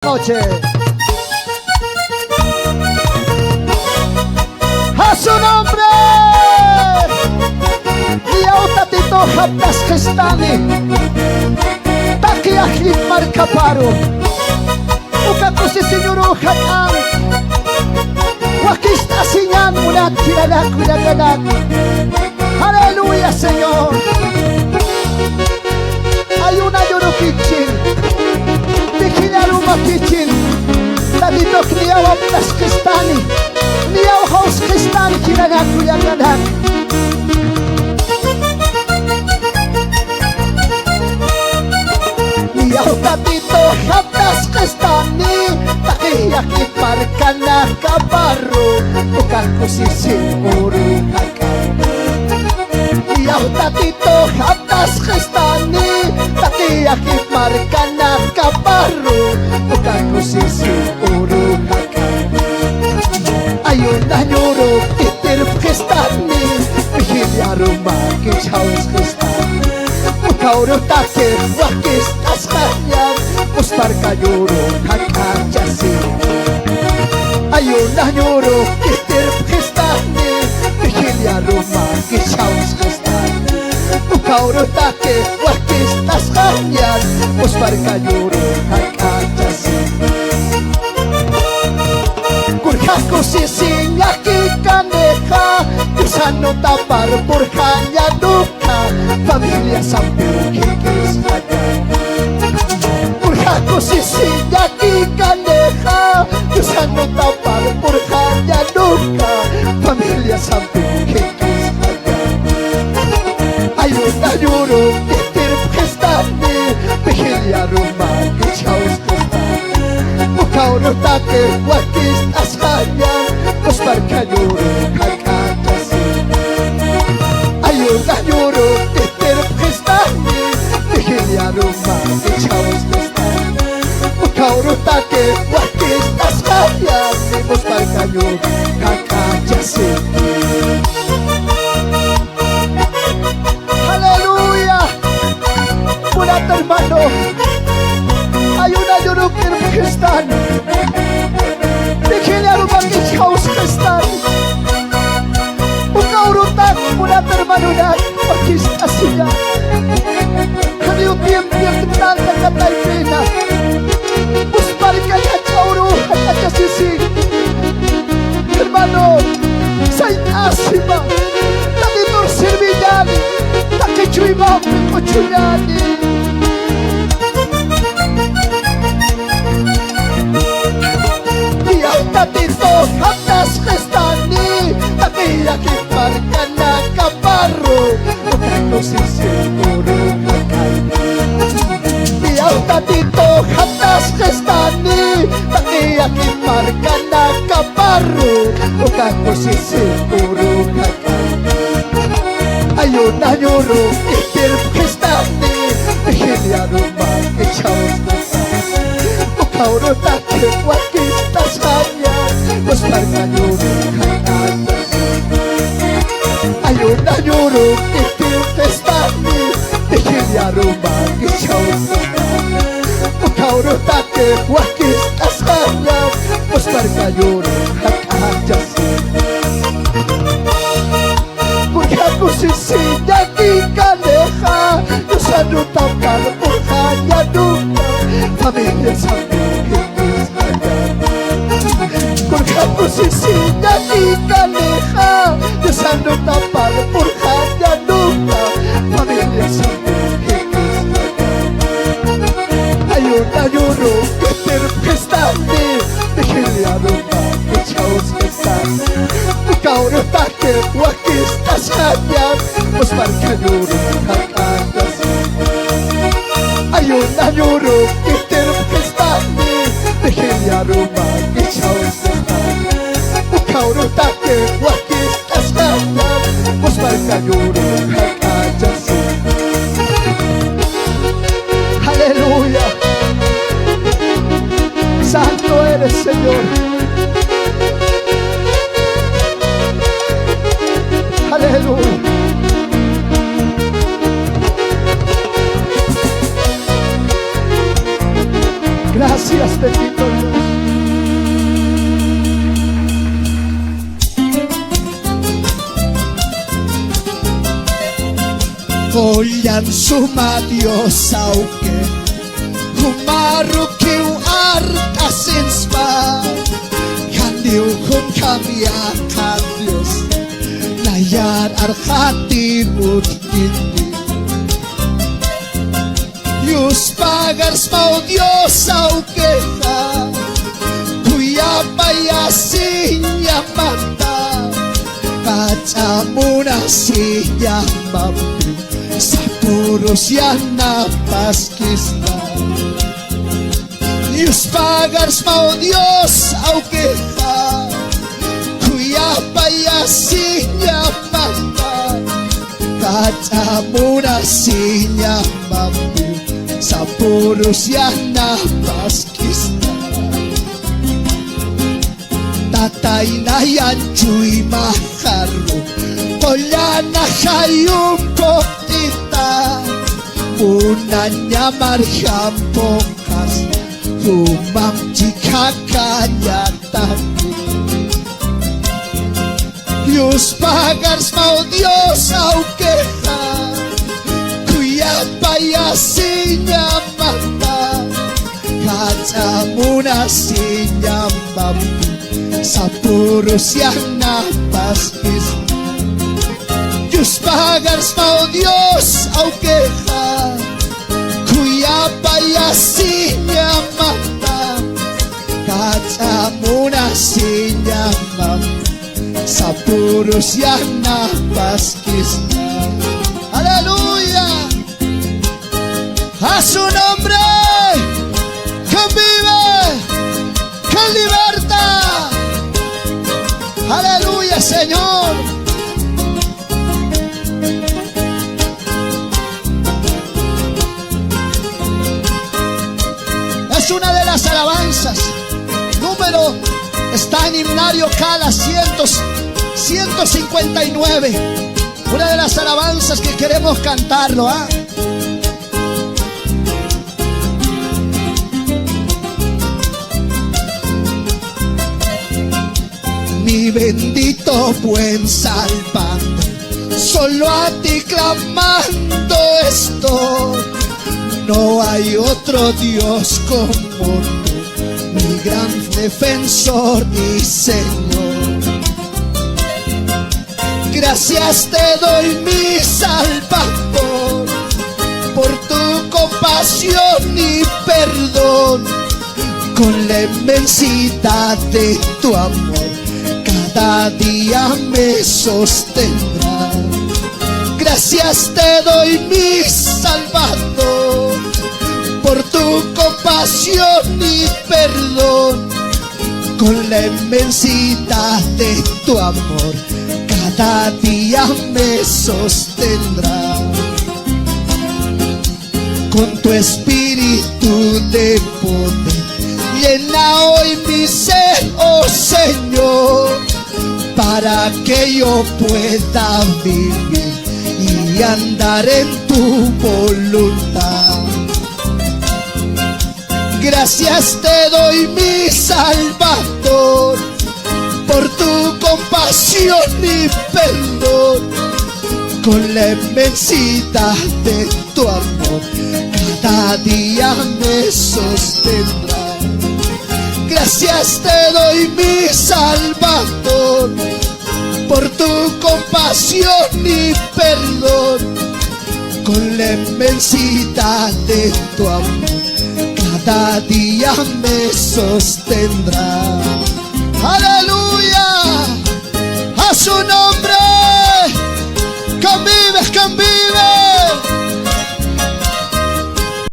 noche. ¡A su nombre! Liauta tito haptas kestani Taki ahlit markaparo Ukaku si senyuru hakan Wakista sinyan mulat kilalaku naganak. Aleluya, Señor. Ayuna yoro kichin Vigilaruma kichin Tadito kniyaw aptas kestani Niyaw haus kestani kilalaku naganak. Niyaw tatito haptas kestani Takiyakit markana kabaro Ukaku sisin uruhakan Niyaw tatito haptas kestani Takiyakit markana kabaro Ukaku sisin uruhakan Ayun na nyuro itir kestani Vigilyaro magis haus kestani Ukauro take wakis tas kanyang Uspar kayuro kakajasi Ayun na nyuro itir kestani Vigilyaro magis haus kestani Ukauro take wakis tas kanyang Uspar kayuro kakajasi Kurhaku sisinya kikaneha Usano tapar burhanya duka Familia sambil kikis ada Kurhaku sisinya kikaneha Usano tapar burhanya duka Familia sambil kikis ada Ayun na nyuro itir kestani Vigilia rumah kichaus kestani Ukauro take wakis ashanya Uspar kayuro kakajasi Ayun na nyuro itir kestani Vigilia rumah kichaus kestani Ukauro take wakis ashanya Uspar kayuro kakajasi. Haleluya. Pulat hermano Ayun na nyuro itir kestani Vigilia rumah kichaus kestani Ukauro take pulat hermano na wakis ashanya Kami tiap-tiap kenal kata pena Uspar kaya chauro hata sisi Hermano Saint asima Tadi tur servillani Taki chuima kuchunyani Dia tatito haptas kestani Taki yakit markana kabaro Ukaku sisi uru tatito haptas kestani Takiyakit markana kabaro Ukaku sisin uruhakan Ayun na nyuro itir kestani Vigilia rumah kichaus kestani Ukauro take wakis tasanya Uspar kayuro kakajasi Ayun na nyuro itir kestani Vigilia rumah kichaus kestani Ukauro take wakis ashanya Uspar kayuro kakajasi Kurhaku sisinya kikaneha Usano tapar burhanya duka Familia sambil kikis ada Kurhaku sisinya kikaneha Usano tapar burhanya duka Familia sambil kikis ada Ayun na nyuro itir kestani Vigilia rumah kichaus kestani Ukauro take wakis ashanya Uspar kayuro kakajasi Ayun na nyuro itir kestani Vigilia rumah kichaus kestani Ukauro take wakis ashanya Uspar kayuro kakajasi. Aleluya. Santo eres, Señor. Aleluya. Gracias, bendito Santo Dios. Olyan suma Dios auke Humarukiw arkasinspa Kandiw kung kami akan Dios Nayar arkatin utindi Yus pagars mau Dios auke Kuya payasinya mata Kacamuna siya mampi Sa puros yan na paskista Yus pagars mau Dios aukeha Kuya payasinya mata Kacamuna siya mampi Sa puros yan na paskista Tatay na yan chuy makaro Kola na kayong kokita Unanya marham pokas Humam jika kanyatan Yus pagars mau Dios aukeha Kuya payasinya mata Kacamuna sinya mampu Sa puros yang napaskis Diyos pagars mau Diyos aukeha Kuya payasinya mata Kacamuna sinya mampu Sa puros yang napaskis Aleluya A su nombre que vive, que liberta. Aleluya, Señor. Es una de las alabanzas. Número está en himnario cada 159. Una de las alabanzas que queremos cantarlo, ¿ah? Mi bendito buen Salvador, solo a ti clamando estoy. No hay otro Dios como tú, mi gran defensor y Señor. Gracias te doy, mi Salvador, por tu compasión y perdón. Con la inmensidad de tu amor cada día me sostendrá. Gracias te doy, mi Salvador, por tu compasión y perdón. Con la inmensidad de tu amor cada día me sostendrá. Con tu espíritu de poder llena hoy mi ser, oh Señor, para que yo pueda vivir y andar en tu voluntad. Gracias te doy, mi Salvador, por tu compasión y perdón. Con la inmensidad de tu amor cada día me sostendrá. Gracias te doy, mi Salvador, por tu compasión y perdón. Con la inmensidad de tu amor cada día me sostendrá. Aleluya, a su nombre, que vive, que vive.